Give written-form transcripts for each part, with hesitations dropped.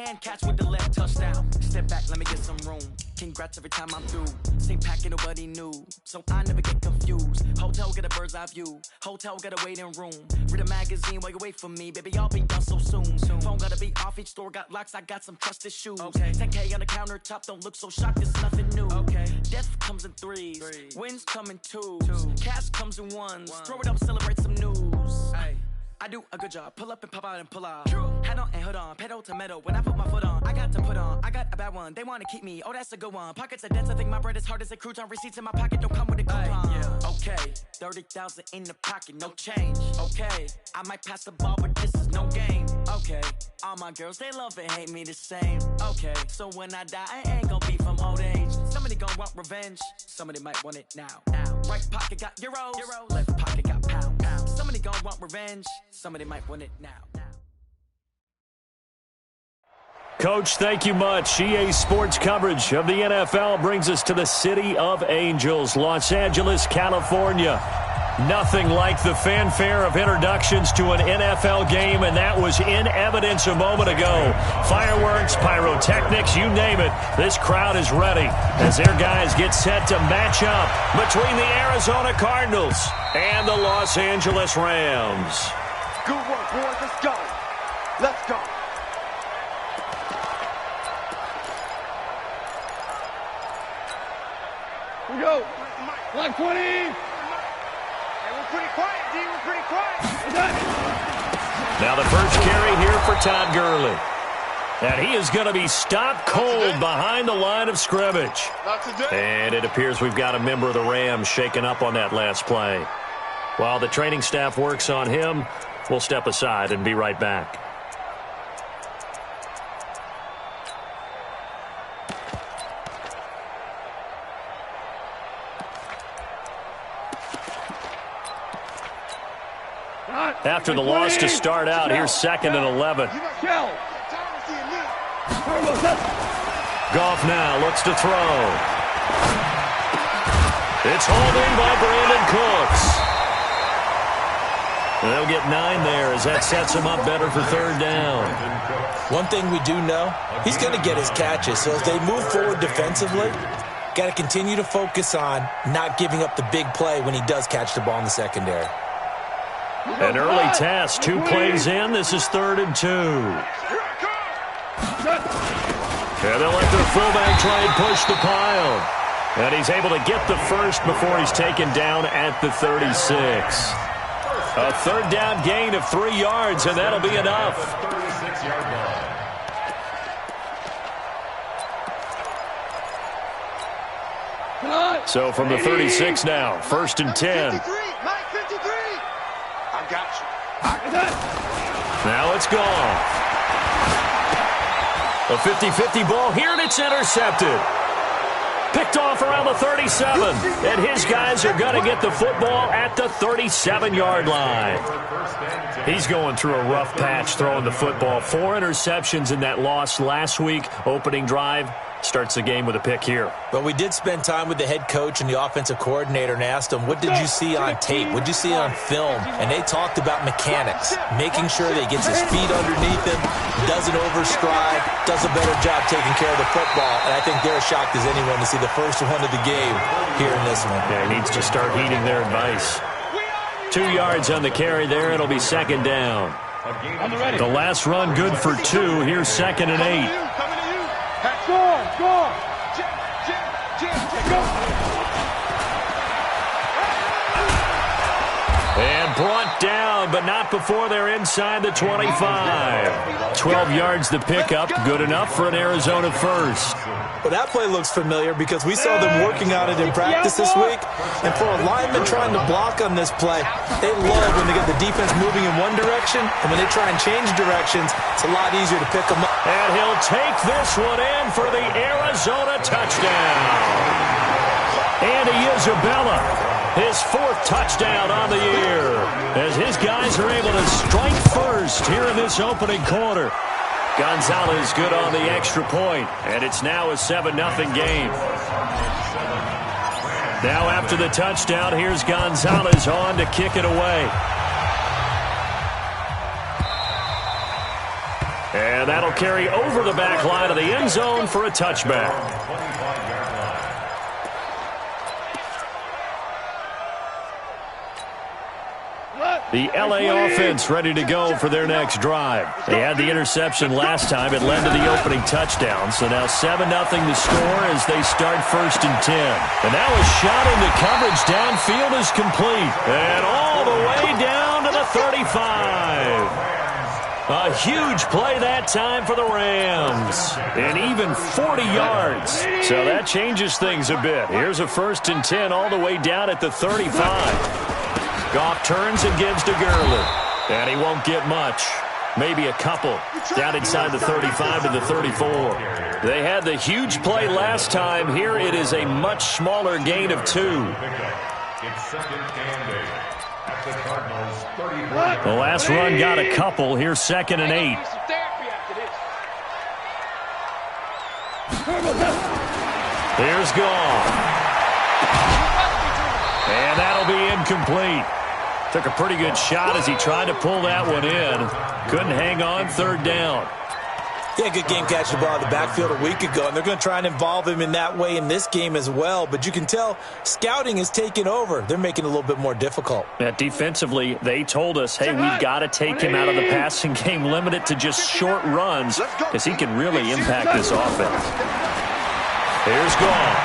hand catch with the left touchdown. Step back, let me get some room. Congrats every time I'm through. Same packet, nobody knew, so I never get confused. Hotel get a bird's eye view. Hotel get a waiting room. Read a magazine while you wait for me. Baby, I'll be done so soon. Phone gotta be off, each store got locks. I got some trusted shoes. Okay. 10K on the countertop, don't look so shocked. It's nothing new. Okay. Death comes in threes. Wins come in twos. Cash comes in ones. Throw it up, celebrate some news. Ay. I do a good job, pull up and pop out and pull off. Hat on and hood on, pedal to metal. When I put my foot on, I got to put on. I got a bad one, they wanna keep me. Oh, that's a good one. Pockets are dense, I think my bread is hard as a crouton. Receipts in my pocket don't come with a coupon. Yeah. Okay, 30,000 in the pocket, no change. Okay, I might pass the ball, but this is no game. Okay, all my girls, they love and hate me the same. Okay, so when I die, I ain't gon' be from old age. Somebody gon' want revenge, somebody might want it now. Right pocket got euros, left pocket got pounds. Somebody gon' want revenge, somebody might want it now. Coach, thank you much. EA Sports coverage of the NFL brings us to the City of Angels, Los Angeles, California. Nothing like the fanfare of introductions to an NFL game, and that was in evidence a moment ago. Fireworks, pyrotechnics, you name it. This crowd is ready as their guys get set to match up between the Arizona Cardinals and the Los Angeles Rams. Good work, boys. Let's go. Let's go. Here we go. Line 20. Pretty quiet, D. We're pretty quiet. Now the first carry here for Todd Gurley. And he is going to be stopped cold behind the line of scrimmage. And it appears we've got a member of the Rams shaken up on that last play. While the training staff works on him, we'll step aside and be right back. After the loss to start out, here's 2nd and 11. Goff now looks to throw. It's hauled in by Brandon Cooks. And they'll get 9 there as that sets him up better for 3rd down. One thing we do know, he's going to get his catches. So as they move forward defensively, got to continue to focus on not giving up the big play when he does catch the ball in the secondary. An early test, 2 plays in. This is 3rd and 2. And they'll let their fullback try and push the pile. And he's able to get the first before he's taken down at the 36. A 3rd down gain of 3 yards, and that'll be enough. So from the 36 now, 1st and 10. Now it's gone. A 50-50 ball here, and it's intercepted. Picked off around the 37, and his guys are going to get the football at the 37-yard line. He's going through a rough patch throwing the football. 4 interceptions in that loss last week. Opening drive starts the game with a pick here. But we did spend time with the head coach and the offensive coordinator and asked them, what did you see on tape? What did you see on film? And they talked about mechanics, making sure that he gets his feet underneath him, doesn't overstride, does a better job taking care of the football. And I think they're as shocked as anyone to see the first one of the game here in this one. Yeah, he needs to start heeding their advice. 2 yards on the carry there. It'll be 2nd down. The last run good for 2. Here's 2nd and 8. And brought down, but not before they're inside the 25. 12 yards to pick up. Good enough for an Arizona first. Well, that play looks familiar because we saw them working on it in practice this week. And for a lineman trying to block on this play, they love when they get the defense moving in one direction. And when they try and change directions, it's a lot easier to pick them up. And he'll take this one in for the Arizona touchdown. Andy Isabella, his 4th touchdown on the year, as his guys are able to strike first here in this opening quarter. Gonzalez good on the extra point, and it's now a 7-0 game. Now after the touchdown, here's Gonzalez on to kick it away. And And that'll carry over the back line of the end zone for a touchback. The LA offense ready to go for their next drive. They had the interception last time. It led to the opening touchdown. So now 7-0 the score as they start 1st and 10. And now a shot into coverage downfield is complete. And all the way down to the 35. A huge play that time for the Rams. And even 40 yards. So that changes things a bit. Here's a 1st and 10 all the way down at the 35. Goff turns and gives to Gurley. And he won't get much. Maybe a couple. Down inside the 35 to the 34. They had the huge play last time. Here it is a much smaller gain of 2. The last run got a couple. Here's 2nd and 8. Here's Goff. And that'll be incomplete. Took a pretty good shot as he tried to pull that one in. Couldn't hang on. 3rd down. Yeah, good game catching the ball in the backfield a week ago, and they're going to try and involve him in that way in this game as well. But you can tell scouting is taking over. They're making it a little bit more difficult. Yeah, defensively, they told us, hey, we've got to take him out of the passing game, limit it to just short runs, because he can really impact this offense. Here's Goff.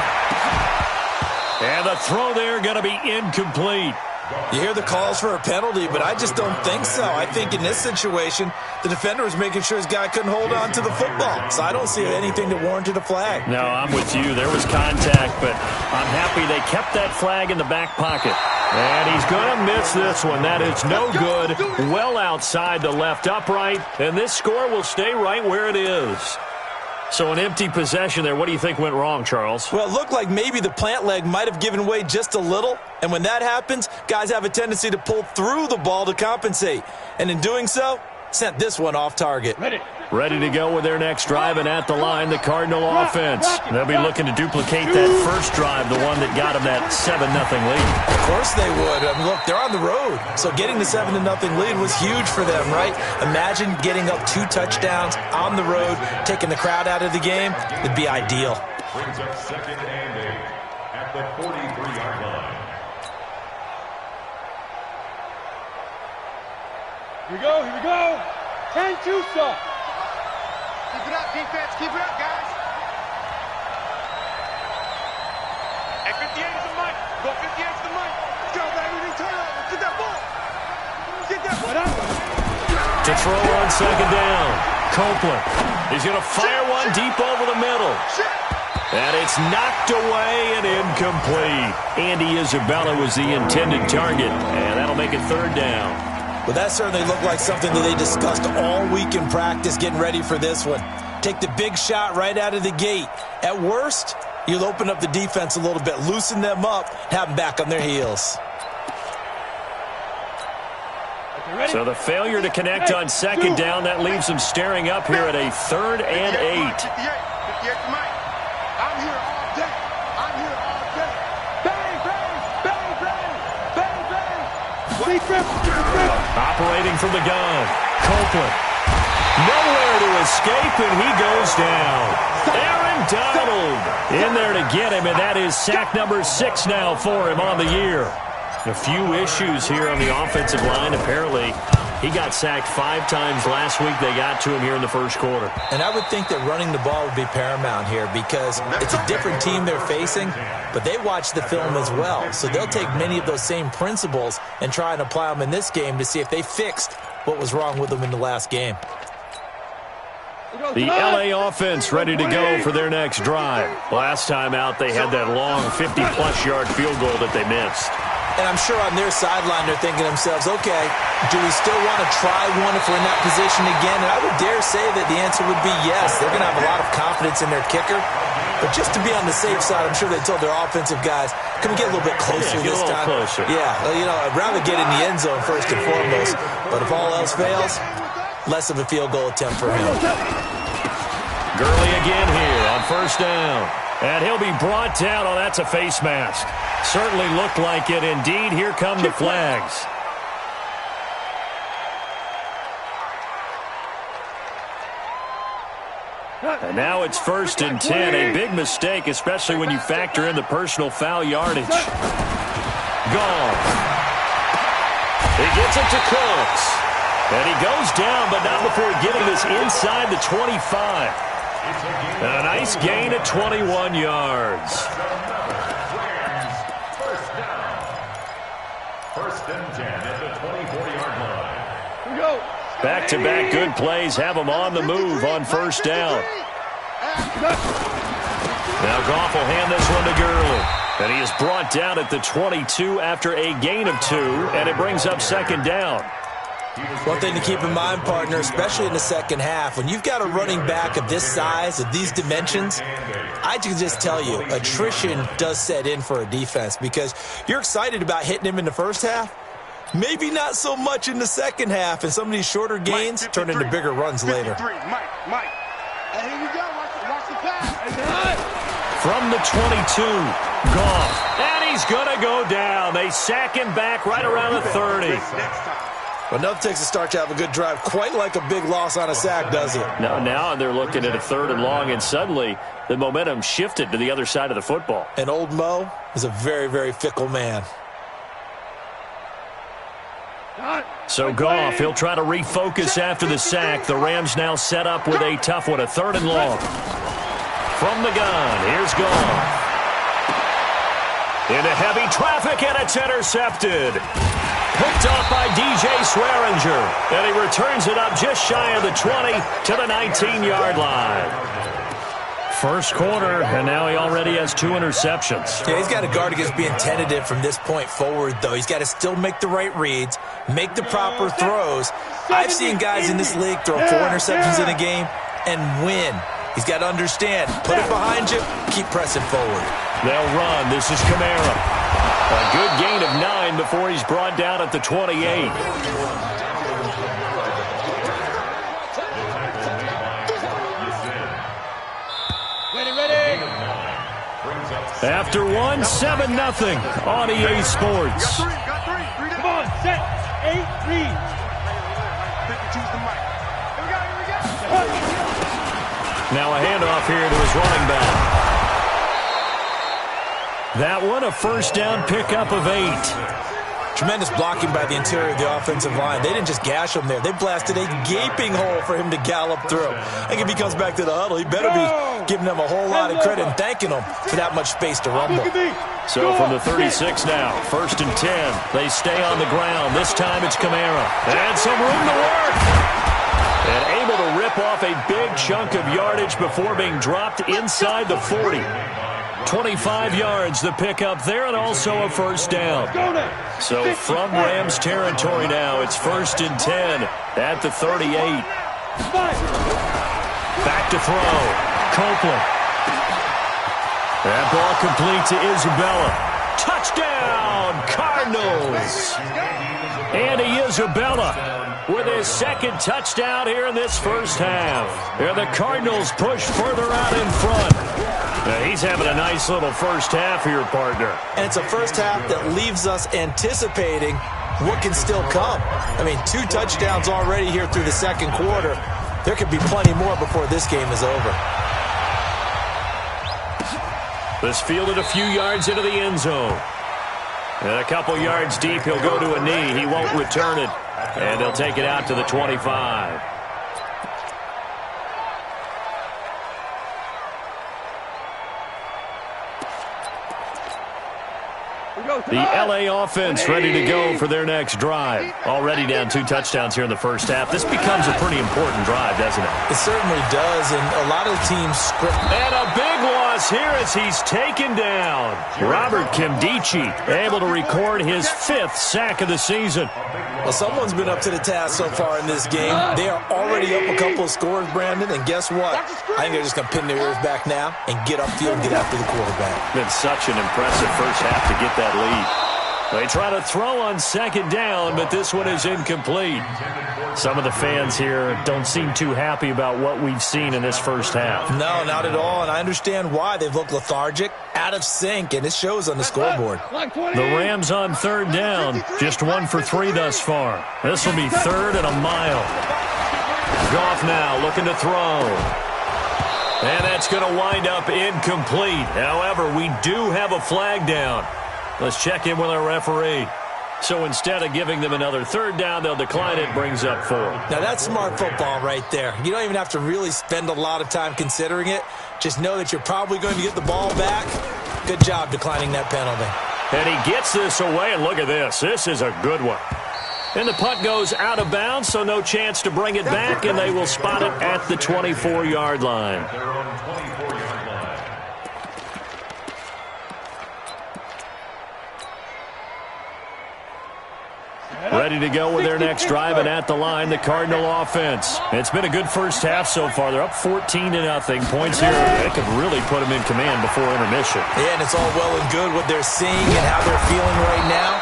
And the throw there going to be incomplete. You hear the calls for a penalty, but I just don't think so. I think in this situation, the defender was making sure his guy couldn't hold on to the football. So I don't see anything that warranted a flag. No, I'm with you. There was contact, but I'm happy they kept that flag in the back pocket. And he's going to miss this one. That is no good. Well outside the left upright. And this score will stay right where it is. So an empty possession there. What do you think went wrong, Charles? Well, it looked like maybe the plant leg might have given way just a little. And when that happens, guys have a tendency to pull through the ball to compensate. And in doing so, sent this one off target. Ready to go with their next drive, and at the line, the Cardinal offense. They'll be looking to duplicate that first drive, the one that got them that 7-0 lead. Of course they would. I mean, look, they're on the road. So getting the 7-0 lead was huge for them, right? Imagine getting up 2 touchdowns on the road, taking the crowd out of the game. It'd be ideal. Brings up 2nd and 8 at the 43-yard line. Here we go. 10-2 stop. Keep it up, defense. Keep it up, guys. Hey, 58 is the mic. Go 58 is the mic. Let's go, baby. Turn up. Get that ball. Get that ball. To throw on 2nd down. Copeland. He's going to fire one deep over the middle. And it's knocked away and incomplete. Andy Isabella was the intended target. And that'll make it 3rd down. Well, that certainly looked like something that they discussed all week in practice, getting ready for this one. Take the big shot right out of the gate. At worst, you'll open up the defense a little bit, loosen them up, have them back on their heels. So the failure to connect on 2nd down, that leaves them staring up here at a 3rd and 8. 58 Mike. I'm here all day. I'm here all day. Bang, bang, bang, bang, bang, bang. Operating from the gun. Copeland. Nowhere to escape, and he goes down. Aaron Donald in there to get him, and that is sack number 6 now for him on the year. A few issues here on the offensive line. Apparently, he got sacked 5 times last week. They got to him here in the first quarter. And I would think that running the ball would be paramount here because it's a different team they're facing, but they watch the film as well. So they'll take many of those same principles and try and apply them in this game to see if they fixed what was wrong with them in the last game. The LA offense ready to go for their next drive. Last time out, they had that long 50-plus yard field goal that they missed. And I'm sure on their sideline they're thinking to themselves, okay, do we still want to try one if we're in that position again? And I would dare say that the answer would be yes. They're going to have a lot of confidence in their kicker. But just to be on the safe side, I'm sure they told their offensive guys, can we get a little bit closer this time? Closer. Yeah, you know, I'd rather get in the end zone first and foremost. But if all else fails, less of a field goal attempt for him. Gurley again here on 1st down. And he'll be brought down. Oh, that's a face mask. Certainly looked like it. Indeed, here come the flags. And now it's 1st and 10. A big mistake, especially when you factor in the personal foul yardage. Gone. He gets it to Cooks. And he goes down, but not before getting this inside the 25. And a nice gain of 21 yards. First and 10 at the 24-yard line. Here we go. Back-to-back good plays have him on the move on 1st down. Now Goff will hand this one to Gurley. And he is brought down at the 22 after a gain of 2, and it brings up 2nd down. One thing to keep in mind, partner, especially in the second half, when you've got a running back of this size, of these dimensions, I can just tell you, attrition does set in for a defense because you're excited about hitting him in the first half. Maybe not so much in the second half, and some of these shorter gains turn into bigger runs later. Mike. And here we go. Watch the pass. From the 22, Goff. And he's going to go down. They sack him back right around the 30. Well, nothing takes a start to have a good drive quite like a big loss on a sack, does it? Now they're looking at a 3rd and long, and suddenly the momentum shifted to the other side of the football. And old Mo is a very, very fickle man. So Goff, he'll try to refocus after the sack. The Rams now set up with a tough one, a 3rd and long. From the gun, here's Goff. Into heavy traffic, and it's intercepted. Picked off by DJ Swearinger. And he returns it up just shy of the 20 to the 19-yard line. First quarter, and now he already has 2 interceptions. Yeah, he's got to guard against being tentative from this point forward, though. He's got to still make the right reads, make the proper throws. I've seen guys in this league throw 4 interceptions in a game and win. He's got to understand, put it behind you, keep pressing forward. They'll run. This is Kamara. A good gain of 9 before he's brought down at the 28. After 1, 7-0 on EA Sports. Come on, set, 8-3. Now a handoff here to his running back. That one, a 1st down pickup of 8. Tremendous blocking by the interior of the offensive line. They didn't just gash him there. They blasted a gaping hole for him to gallop through. I think if he comes back to the huddle, he better be giving them a whole lot of credit and thanking them for that much space to rumble. So from the 36 now, 1st and 10. They stay on the ground. This time it's Kamara. And some room to work. And able to rip off a big chunk of yardage before being dropped inside the 40. 25 yards the pickup there, and also a 1st down. So from Rams territory now, it's 1st and 10 at the 38. Back to throw. Copeland. That ball complete to Isabella. Touchdown, Cardinals. Andy Isabella with his 2nd touchdown here in this first half. And the Cardinals push further out in front. Now he's having a nice little first half here, partner. And it's a first half that leaves us anticipating what can still come. I mean, 2 touchdowns already here through the second quarter. There could be plenty more before this game is over. This fielded a few yards into the end zone. And a couple yards deep, he'll go to a knee. He won't return it. And they'll take it out to the 25. The L.A. offense ready to go for their next drive. Already down 2 touchdowns here in the first half. This becomes a pretty important drive, doesn't it? It certainly does, and a lot of teams script. And a big loss here as he's taken down. Robert Kimdichie able to record his 5th sack of the season. Well, someone's been up to the task so far in this game. They are already up a couple of scores, Brandon, and guess what? I think they're just going to pin their ears back now and get upfield and get after the quarterback. Been such an impressive first half to get that lead. They try to throw on 2nd down, but this one is incomplete. Some of the fans here don't seem too happy about what we've seen in this first half. No, not at all, and I understand why. They've looked lethargic, out of sync, and it shows on the scoreboard. The Rams on 3rd down, just 1 for 3 thus far. This will be 3rd and a mile. Goff now looking to throw. And that's going to wind up incomplete. However, we do have a flag down. Let's check in with our referee. So instead of giving them another third down, they'll decline it, brings up 4. Now, that's smart football right there. You don't even have to really spend a lot of time considering it. Just know that you're probably going to get the ball back. Good job declining that penalty. And he gets this away, and look at this. This is a good one. And the punt goes out of bounds, so no chance to bring it back, and they will spot it at the 24-yard line. They're on 24-yard line. Ready to go with their next drive, and at the line, the Cardinal offense. It's been a good first half so far. They're up 14-0. Points here, they could really put them in command before intermission. Yeah, and it's all well and good what they're seeing and how they're feeling right now.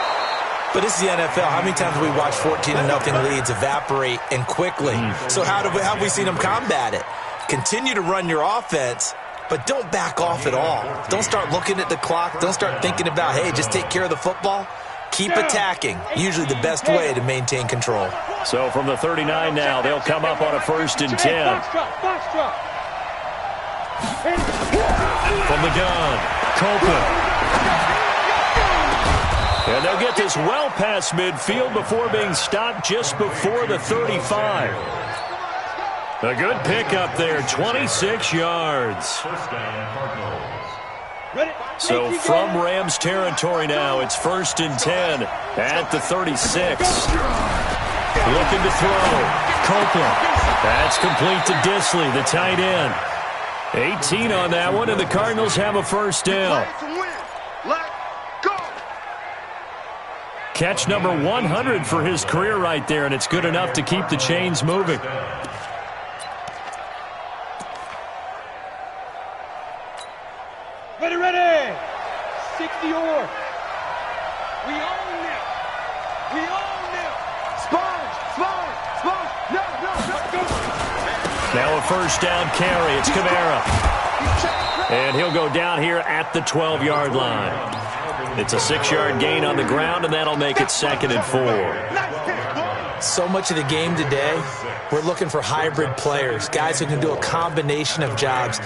But this is the NFL. How many times have we watched 14-0 leads evaporate and quickly? So how have we seen them combat it? Continue to run your offense, but don't back off at all. Don't start looking at the clock. Don't start thinking about, hey, just take care of the football. Keep attacking. Usually the best way to maintain control. So from the 39 now, they'll come up on a 1st and 10. From the gun, Copeland. And they'll get this well past midfield before being stopped just before the 35. A good pickup there, 26 yards. First down, Cardinals. So from Rams territory now, it's 1st and 10 at the 36. Looking to throw. Copeland. That's complete to Disley, the tight end. 18 on that one, and the Cardinals have a first down. Catch number 100 for his career right there, and it's good enough to keep the chains moving. Ready. 60 or. We own them. We own them. Sponge. No. Now a first down carry. It's Kamara. And he'll go down here at the 12-yard line. It's a 6-yard gain on the ground, and that'll make it 2nd and 4. So much of the game today, we're looking for hybrid players, guys who can do a combination of jobs.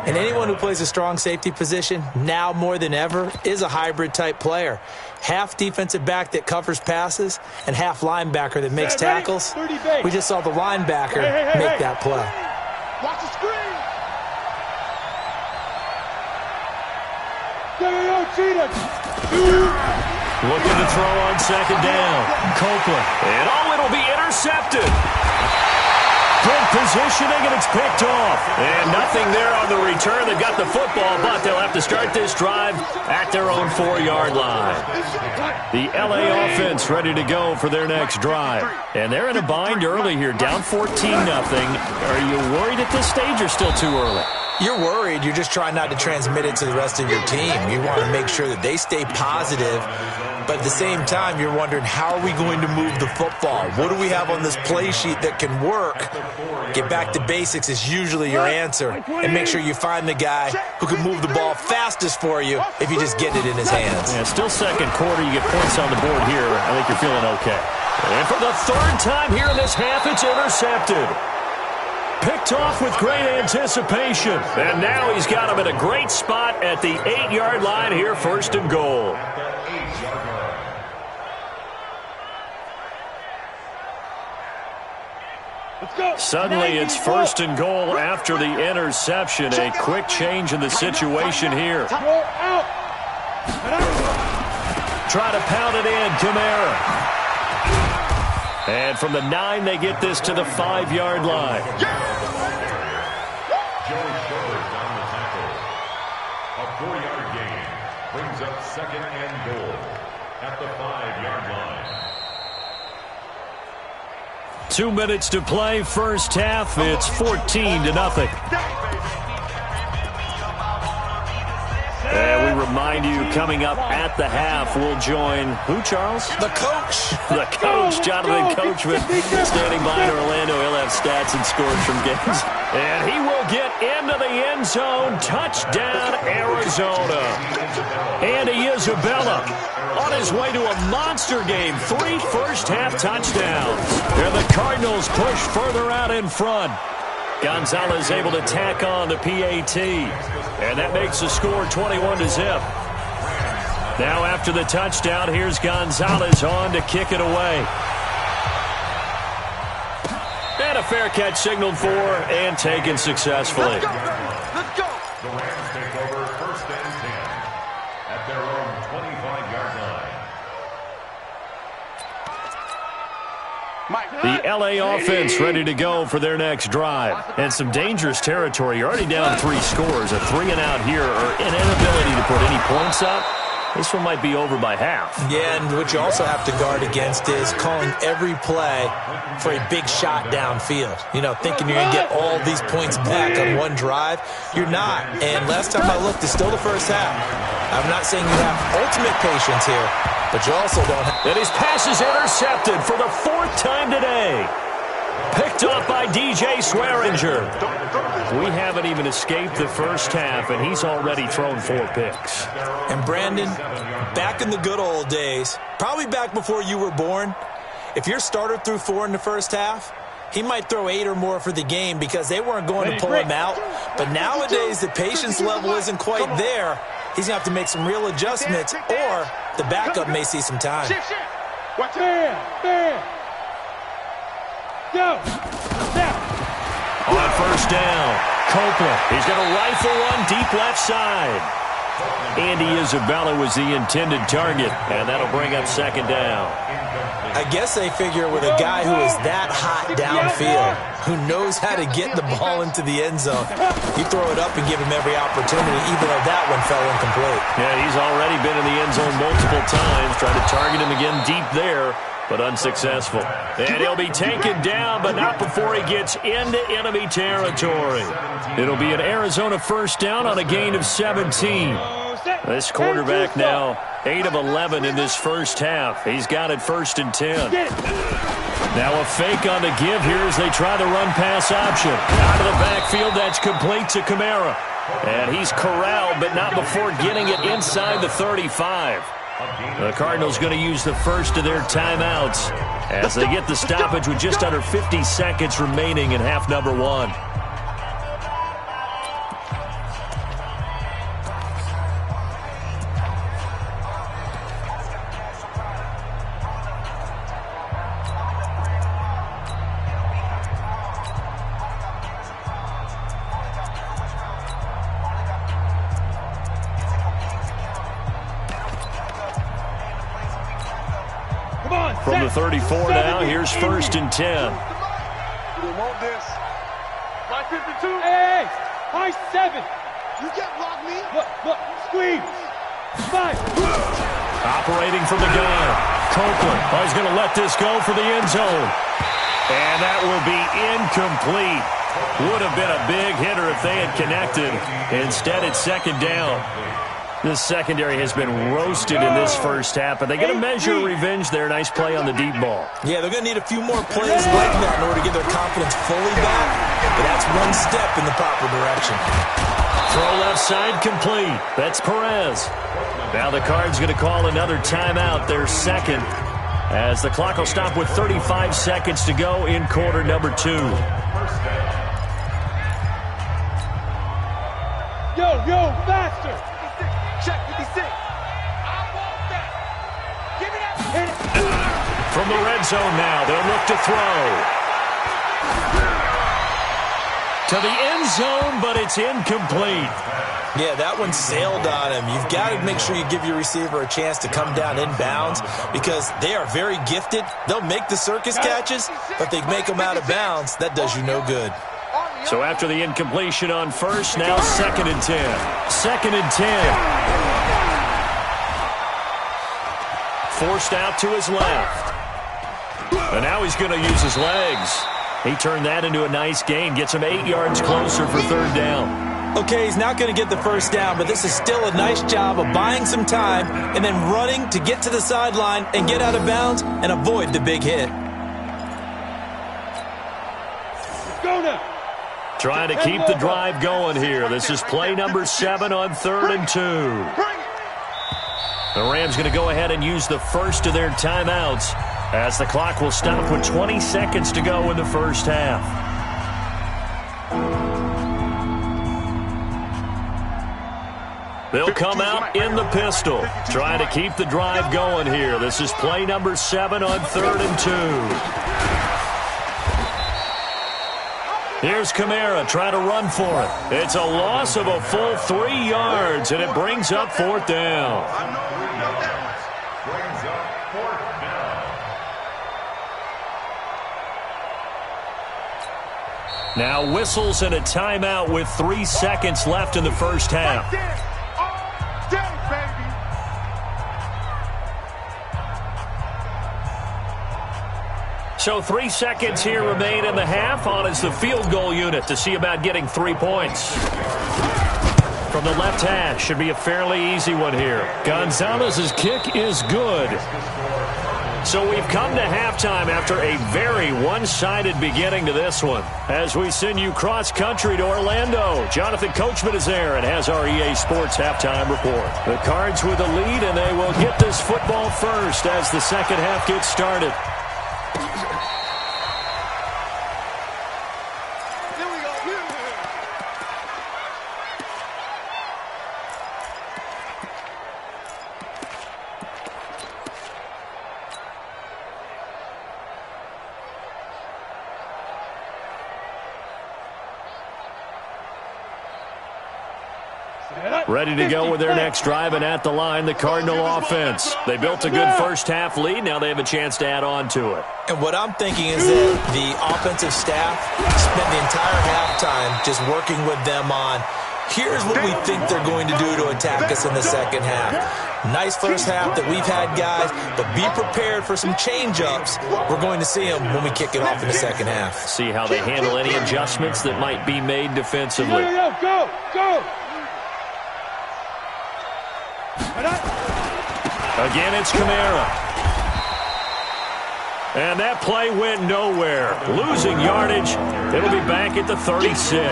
And anyone who plays a strong safety position, now more than ever, is a hybrid-type player. Half defensive back that covers passes and half linebacker that makes tackles. We just saw the linebacker make that play. Watch the screen. Looking to throw on 2nd down. Copeland. And it'll be intercepted. Good positioning, and it's picked off. And nothing there on the return. They've got the football, but they'll have to start this drive at their own 4-yard line. The LA offense ready to go for their next drive. And they're in a bind early here, down 14-0. Are you worried at this stage or still too early? You're worried. You're just trying not to transmit it to the rest of your team. You want to make sure that they stay positive. But at the same time, you're wondering, how are we going to move the football? What do we have on this play sheet that can work? Get back to basics is usually your answer. And make sure you find the guy who can move the ball fastest for you if you just get it in his hands. Yeah, still 2nd quarter. You get points on the board here. I think you're feeling okay. And for the 3rd time here in this half, it's intercepted. Picked off with great anticipation. And now he's got him in a great spot at the 8-yard line here, 1st and goal. Suddenly it's 1st and goal after the interception. A quick change in the situation here. Try to pound it in, Kamara. And from the 9, they get this to the 5-yard line. Joe Schobert on the tackle. A 4-yard gain brings up 2nd and goal at the 5-yard line. 2 minutes to play, first half. It's 14-0. And we remind you, coming up at the half, we'll join who, Charles? The coach. The coach, Jonathan Coachman, standing by in Orlando. He'll have stats and scores from games. And he will get into the end zone. Touchdown, Arizona. Andy Isabella on his way to a monster game. 3 first-half touchdowns. And the Cardinals push further out in front. Gonzalez able to tack on the PAT. And that makes the score 21-0. Now after the touchdown, here's Gonzalez on to kick it away. And a fair catch signaled for and taken successfully. Let's go. The Rams take over 1st and 10 at their own 25-yard line. The LA offense ready to go for their next drive. And some dangerous territory. You're already down 3 scores. A 3-and-out here or an inability to put any points up. This one might be over by half. Yeah, and what you also have to guard against is calling every play for a big shot downfield. You know, thinking you're going to get all these points back on one drive. You're not. And last time I looked, it's still the first half. I'm not saying you have ultimate patience here, but you also don't have... And his pass is intercepted for the 4th time today. Picked up by DJ Swearinger. We haven't even escaped the first half, and he's already thrown 4 picks. And Brandon, back in the good old days, probably back before you were born, if your starter threw 4 in the first half, he might throw 8 or more for the game because they weren't going to pull him out. But nowadays, the patience level isn't quite there. He's going to have to make some real adjustments, or the backup may see some time. Watch it. Go. On first down, Copeland. He's going to rifle one deep left side. Andy Isabella was the intended target, and that'll bring up 2nd down. I guess they figure with a guy who is that hot downfield, who knows how to get the ball into the end zone, you throw it up and give him every opportunity, even though that one fell incomplete. Yeah, he's already been in the end zone multiple times, trying to target him again deep there, but unsuccessful. And he'll be taken down, but not before he gets into enemy territory. It'll be an Arizona first down on a gain of 17. This quarterback now 8 of 11 in this first half. He's got it 1st and 10. Now a fake on the give here as they try the run-pass option. Out of the backfield, that's complete to Kamara. And he's corralled, but not before getting it inside the 35. The Cardinals going to use the first of their timeouts as they get the stoppage with just under 50 seconds remaining in half number 1. From the 34 now, here's 1st and 10. We want this. 552. Hey, high 7. You can't block me. Look, squeeze. 5. Operating from the gun. Copeland. He's going to let this go for the end zone. And that will be incomplete. Would have been a big hitter if they had connected. Instead, it's 2nd down. This secondary has been roasted in this first half, but they get a measure of revenge there. Nice play on the deep ball. Yeah, they're going to need a few more plays like that in order to get their confidence fully back, but that's one step in the proper direction. Throw left side complete. That's Perez. Now the Cards going to call another timeout, their 2nd, as the clock will stop with 35 seconds to go in quarter number 2. Yo, faster. Check 56. I want that. Give me that. From the red zone now, they'll look to throw. To the end zone, but it's incomplete. Yeah, that one sailed on him. You've got to make sure you give your receiver a chance to come down inbounds because they are very gifted. They'll make the circus catches, but they make them out of bounds. That does you no good. So after the incompletion on first, now 2nd and 10. 2nd and 10. Forced out to his left. And now he's going to use his legs. He turned that into a nice gain. Gets him 8 yards closer for 3rd down. Okay, he's not going to get the first down, but this is still a nice job of buying some time and then running to get to the sideline and get out of bounds and avoid the big hit. Go now. Trying to keep the drive going here. This is play number 7 on 3rd and 2. The Rams going to go ahead and use the first of their timeouts as the clock will stop with 20 seconds to go in the first half. They'll come out in the pistol, trying to keep the drive going here. This is play number 7 on 3rd and 2. Here's Kamara trying to run for it. It's a loss of a full 3 yards, and it brings up 4th down. Brings up 4th down. Now whistles and a timeout with 3 seconds left in the first half. So 3 seconds here remain in the half. On is the field goal unit to see about getting 3 points. From the left hash, should be a fairly easy one here. Gonzalez's kick is good. So we've come to halftime after a very one-sided beginning to this one. As we send you cross-country to Orlando, Jonathan Coachman is there and has our EA Sports halftime report. The Cards with the lead, and they will get this football first as the second half gets started. Ready to go with their next drive, and at the line, the Cardinal offense. They built a good first half lead. Now they have a chance to add on to it. And what I'm thinking is that the offensive staff spent the entire halftime just working with them on, here's what we think they're going to do to attack us in the second half. Nice first half that we've had, guys, but be prepared for some change-ups. We're going to see them when we kick it off in the second half. See how they handle any adjustments that might be made defensively. Go! Again, it's Kamara. And that play went nowhere. Losing yardage. It'll be back at the 36.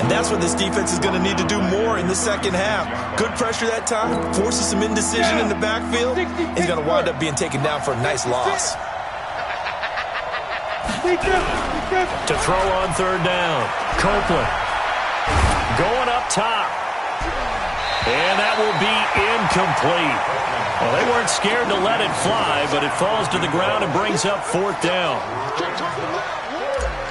And that's what this defense is going to need to do more in the second half. Good pressure that time, forces some indecision in the backfield. He's going to wind up being taken down for a nice loss. To throw on 3rd down. Copeland going up top. And that will be incomplete. Well, they weren't scared to let it fly, but it falls to the ground and brings up 4th down.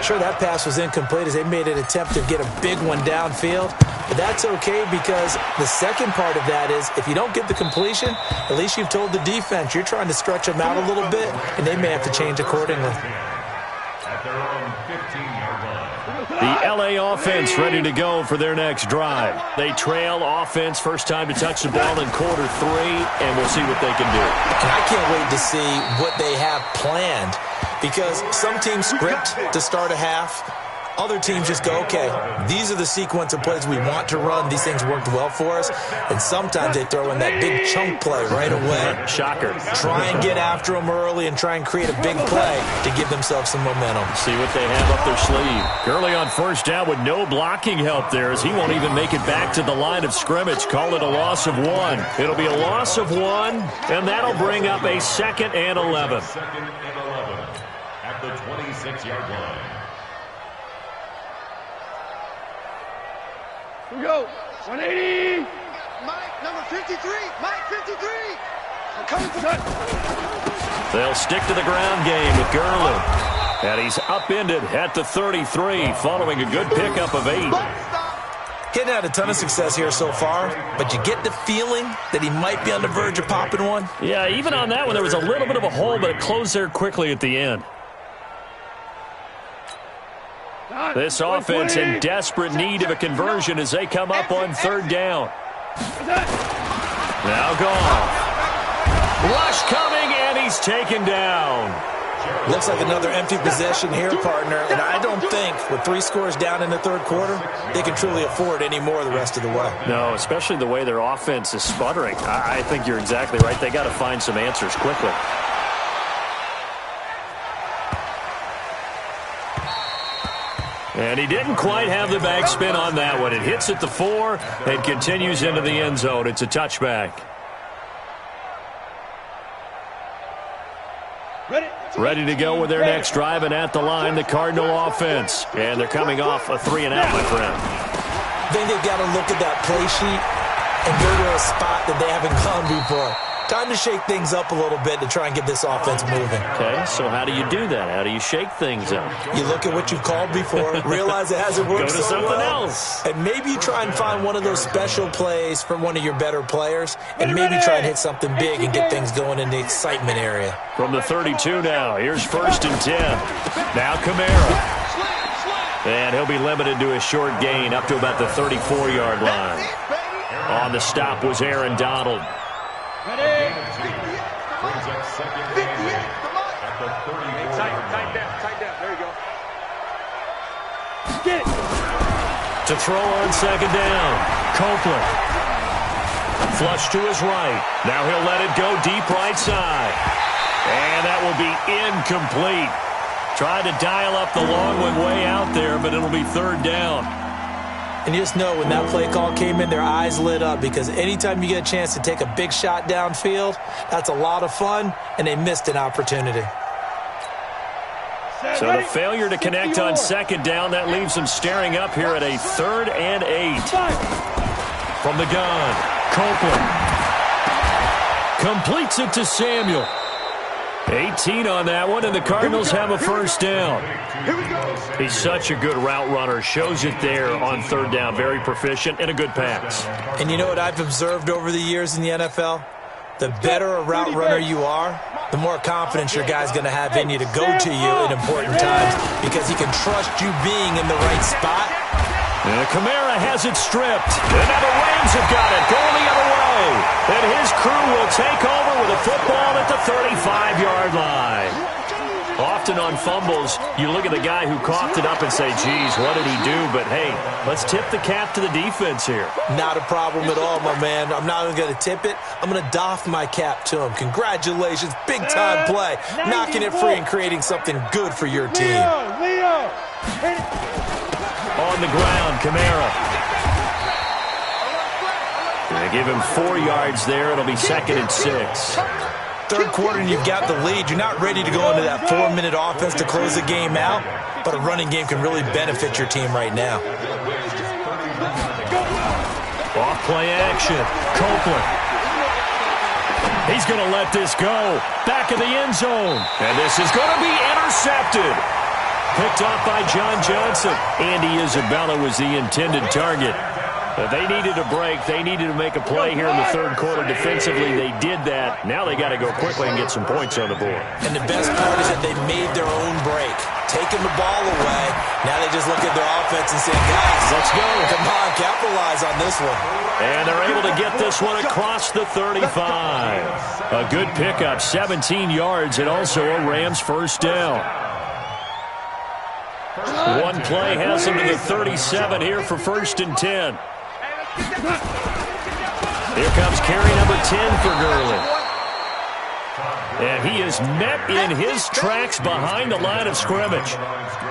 Sure, that pass was incomplete as they made an attempt to get a big one downfield. But that's okay because the second part of that is if you don't get the completion, at least you've told the defense you're trying to stretch them out a little bit, and they may have to change accordingly. At their own 15-yard line. The LA offense ready to go for their next drive. They trail offense, first time to touch the ball in quarter 3, and we'll see what they can do. And I can't wait to see what they have planned because some teams script to start a half. Other teams just go, okay, these are the sequence of plays we want to run. These things worked well for us. And sometimes they throw in that big chunk play right away. Shocker. Try and get after them early and try and create a big play to give themselves some momentum. See what they have up their sleeve. Gurley on first down with no blocking help there as he won't even make it back to the line of scrimmage. Call it a loss of 1. It'll be a loss of 1, and that'll bring up a 2nd and 11. 2nd and 11 at the 26-yard line. Here we go. 180. Mike, number 53. Mike, 53. I'm coming for that. They'll stick to the ground game with Gurley. And he's upended at the 33 following a good pickup of 8. Hadn't had a ton of success here so far, but you get the feeling that he might be on the verge of popping one. Yeah, even on that one, there was a little bit of a hole, but it closed there quickly at the end. This offense in desperate need of a conversion as they come up on 3rd down. Now gone. Rush coming, and he's taken down. Looks like another empty possession here, partner. And I don't think, with 3 scores down in the 3rd quarter, they can truly afford any more the rest of the way. No, especially the way their offense is sputtering. I think you're exactly right. They got to find some answers quickly. And he didn't quite have the backspin on that one. It hits at the 4 and continues into the end zone. It's a touchback. Ready to go with their next drive, and at the line, the Cardinal offense. And they're coming off a 3-and-out, my friend. I think they've got to look at that play sheet and go to a spot that they haven't gone before. Time to shake things up a little bit to try and get this offense moving. Okay, so how do you do that? How do you shake things up? You look at what you've called before, realize it hasn't worked Go to so something well, else. and maybe you try and find one of those special plays from one of your better players, and maybe try and hit something big and get things going in the excitement area. From the 32 now, here's 1st and 10. Now Kamara. And he'll be limited to a short gain up to about the 34-yard line. On the stop was Aaron Donald. Brings up second and 8 at the 34-yard line. Tight down. There you go. Get it. To throw on 2nd down, Copeland. Flush to his right. Now he'll let it go deep right side. And that will be incomplete. Tried to dial up the long one way out there, but it'll be 3rd down. And you just know when that play call came in, their eyes lit up, because anytime you get a chance to take a big shot downfield, that's a lot of fun, and they missed an opportunity. So the failure to connect on 2nd down, that leaves them staring up here at a 3rd and 8. From the gun, Copeland completes it to Samuel. 18 on that one, and the Cardinals have a 1st down. He's such a good route runner. Shows it there on 3rd down. Very proficient and a good pass. And you know what I've observed over the years in the NFL? The better a route runner you are, the more confidence your guy's going to have in you to go to you in important times, because he can trust you being in the right spot. And Kamara has it stripped. And now the Rams have got it, going the other way. And his crew will take over with a football at the 35-yard line. Often on fumbles, you look at the guy who coughed it up and say, geez, what did he do? But, hey, let's tip the cap to the defense here. Not a problem at all, my man. I'm not even going to tip it. I'm going to doff my cap to him. Congratulations, big-time play. Knocking it free and creating something good for your team. Leo. On the ground, Kamara. They give him 4 yards there. It'll be 2nd and 6. Third quarter and you've got the lead. You're not ready to go into that 4-minute offense to close the game out, but a running game can really benefit your team right now. Off play action. Copeland. He's going to let this go. Back of the end zone. And this is going to be intercepted. Picked off by John Johnson. Andy Isabella was the intended target. But they needed a break. They needed to make a play here in the 3rd quarter defensively. They did that. Now they got to go quickly and get some points on the board. And the best part is that they made their own break. Taking the ball away. Now they just look at their offense and say, guys, let's go. Come on, capitalize on this one. And they're able to get this one across the 35. A good pickup, 17 yards, and also a Rams 1st down. One play has them to the 37 here for 1st and 10. Here comes carry number 10 for Gurley. And he is met in his tracks behind the line of scrimmage.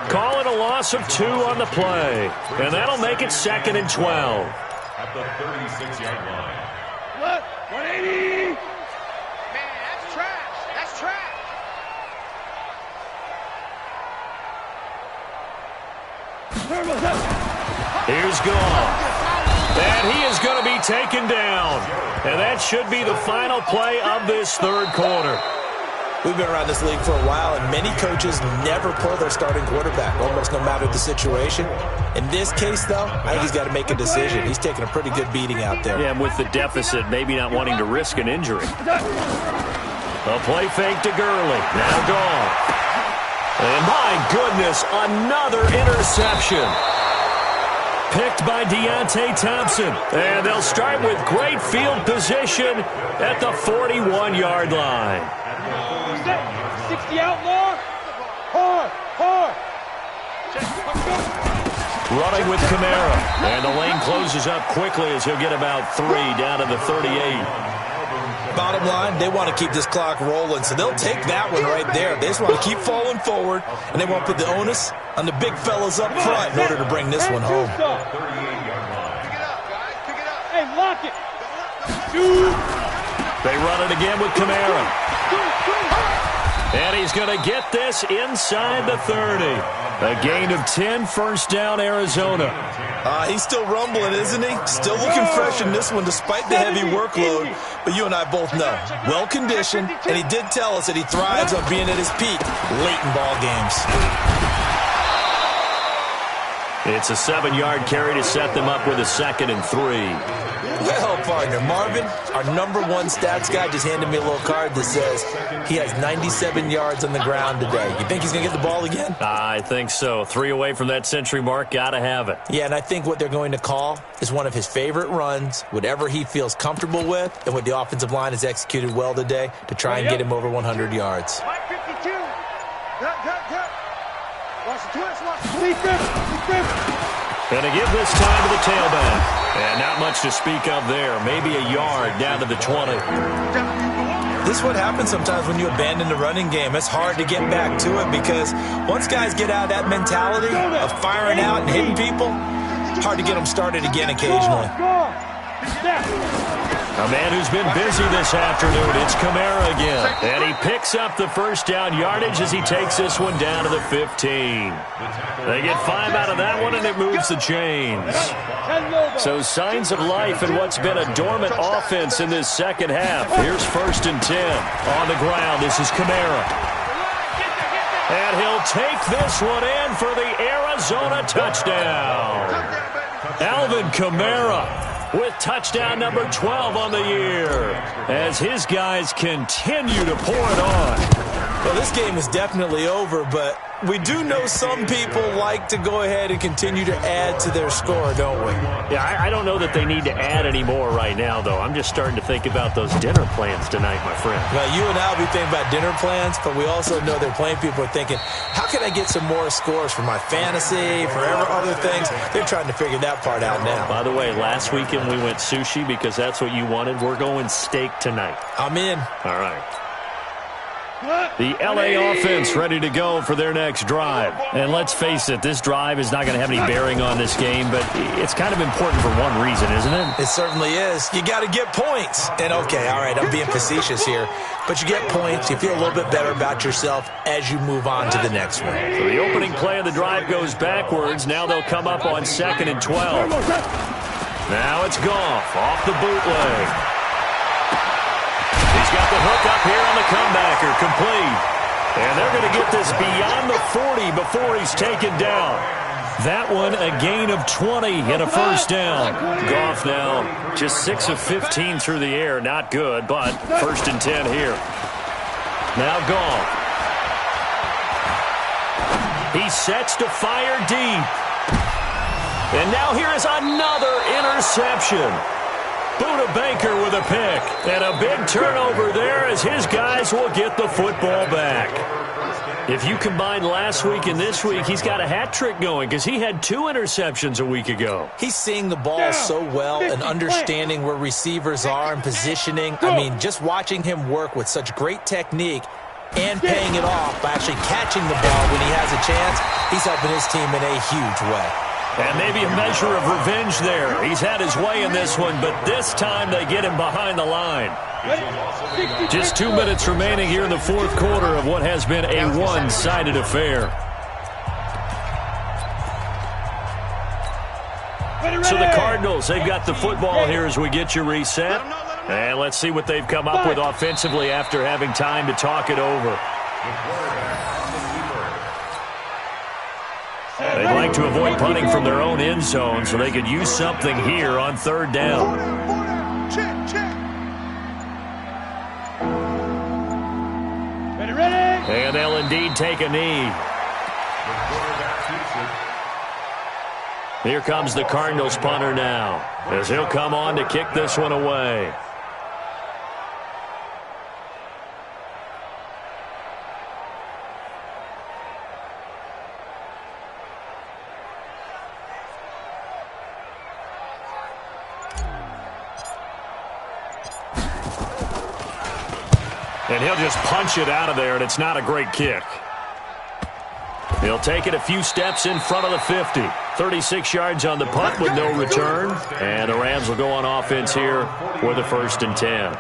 Call it a loss of 2 on the play. And that'll make it 2nd and 12. At the 36-yard line. Look, 180. Man, that's trash. That's trash. Here's Goff. And he is going to be taken down. And that should be the final play of this 3rd quarter. We've been around this league for a while, and many coaches never pull their starting quarterback, almost no matter the situation. In this case, though, I think he's got to make a decision. He's taking a pretty good beating out there. Yeah, and with the deficit, maybe not wanting to risk an injury. A play fake to Gurley. Now Goff. And my goodness, another interception. Picked by Deontay Thompson. And they'll start with great field position at the 41-yard line. 60 outlaw. Hard. Running with Kamara. And the lane closes up quickly as he'll get about 3 down to the 38. Bottom line, they want to keep this clock rolling, so they'll take that one right there. They just want to keep falling forward, and they want to put the onus on the big fellas up front in order to bring this one home. Pick it up, guys. Pick it up. Hey, lock it. Dude. They run it again with Kamara. And he's going to get this inside the 30. A gain of 10, first down, Arizona. He's still rumbling, isn't he? Still looking fresh in this one despite the heavy workload. But you and I both know, well-conditioned, and he did tell us that he thrives on being at his peak late in ball games. It's a 7-yard carry to set them up with a 2nd and 3. Well, partner, Marvin, our number one stats guy, just handed me a little card that says he has 97 yards on the ground today. You think he's going to get the ball again? I think so. 3 away from that century mark. Got to have it. Yeah, and I think what they're going to call is one of his favorite runs, whatever he feels comfortable with, and what the offensive line has executed well today to try and get him over 100 yards. 52. Watch the twist. Watch the And to give this time to the tailback. And not much to speak of there. Maybe a yard down to the 20. This is what happens sometimes when you abandon the running game. It's hard to get back to it because once guys get out of that mentality of firing out and hitting people, it's hard to get them started again occasionally. A man who's been busy this afternoon, it's Kamara again. And he picks up the first down yardage as he takes this one down to the 15. They get 5 out of that one, and it moves the chains. So signs of life in what's been a dormant offense in this second half. Here's 1st and 10. On the ground, this is Kamara. And he'll take this one in for the Arizona touchdown. Alvin Kamara with touchdown number 12 on the year as his guys continue to pour it on. Well, this game is definitely over, but we do know some people like to go ahead and continue to add to their score, don't we? Yeah, I don't know that they need to add any more right now, though. I'm just starting to think about those dinner plans tonight, my friend. Well, you and I will be thinking about dinner plans, but we also know they're playing people are thinking, how can I get some more scores for my fantasy, for other things? They're trying to figure that part out now. By the way, last weekend we went sushi because that's what you wanted. We're going steak tonight. I'm in. All right. The LA offense ready to go for their next drive. And let's face it, this drive is not going to have any bearing on this game, but it's kind of important for one reason, isn't it? It certainly is. You got to get points. And okay, all right, I'm being facetious here, but you get points, you feel a little bit better about yourself as you move on to the next one. So the opening play of the drive goes backwards. Now they'll come up on 2nd and 12. Now it's Goff off the bootleg. He's got the hook up here on the comebacker, complete. And they're going to get this beyond the 40 before he's taken down. That one a gain of 20 and a first down. Goff now just 6 of 15 through the air. Not good, but 1st and 10 here. Now Goff. He sets to fire deep. And now here is another interception. Buda Baker with a pick. And a big turnover there as his guys will get the football back. If you combine last week and this week, he's got a hat trick going because he had 2 interceptions a week ago. He's seeing the ball so well and understanding where receivers are and positioning. I mean, just watching him work with such great technique and paying it off by actually catching the ball when he has a chance, he's helping his team in a huge way. And maybe a measure of revenge there. He's had his way in this one, but this time they get him behind the line. Just 2 minutes remaining here in the fourth quarter of what has been a one-sided affair. So the Cardinals, they've got the football here as we get you reset. And let's see what they've come up with offensively after having time to talk it over. They'd like to avoid punting from their own end zone so they could use something here on 3rd down. And they'll indeed take a knee. Here comes the Cardinals punter now, as he'll come on to kick this one away. And he'll just punch it out of there, and it's not a great kick. He'll take it a few steps in front of the 50. 36 yards on the punt with no return. And the Rams will go on offense here with a 1st and 10.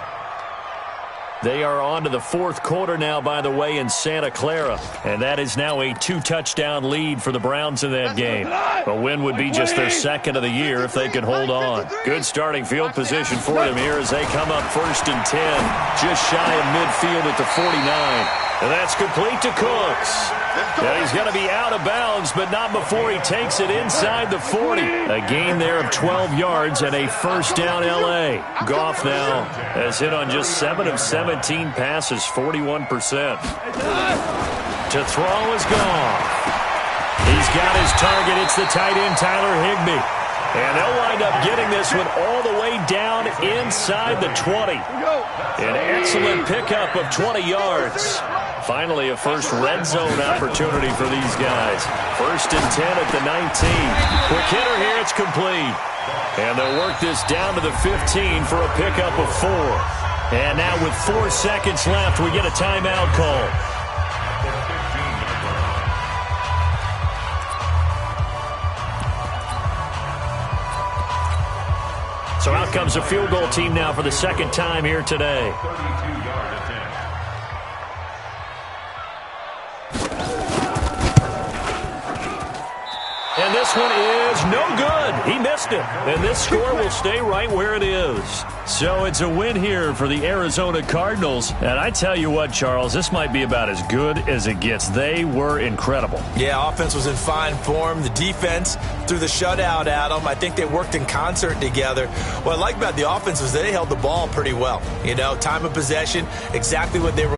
They are on to the fourth quarter now, by the way, in Santa Clara. And that is now a 2-touchdown lead for the Browns in that game. A win would be just their second of the year if they could hold on. Good starting field position for them here as they come up 1st and 10. Just shy of midfield at the 49. And that's complete to Cooks. Now he's going to be out of bounds, but not before he takes it inside the 40. A gain there of 12 yards and a first down L.A. Goff now has hit on just 7 of 17 passes, 41%. To throw is Goff. He's got his target. It's the tight end, Tyler Higbee. And they'll wind up getting this one all the way down inside the 20. An excellent pickup of 20 yards. Finally, a first red zone opportunity for these guys. 1st and 10 at the 19. Quick hitter here, it's complete. And they'll work this down to the 15 for a pickup of 4. And now with 4 seconds left, we get a timeout call. So out comes a field goal team now for the second time here today. 32-yard attempt. And this one is no good. He missed it. And this score will stay right where it is. So it's a win here for the Arizona Cardinals. And I tell you what, Charles, this might be about as good as it gets. They were incredible. Yeah, offense was in fine form. The defense threw the shutout at them. I think they worked in concert together. What I like about the offense was they held the ball pretty well. You know, time of possession, exactly what they were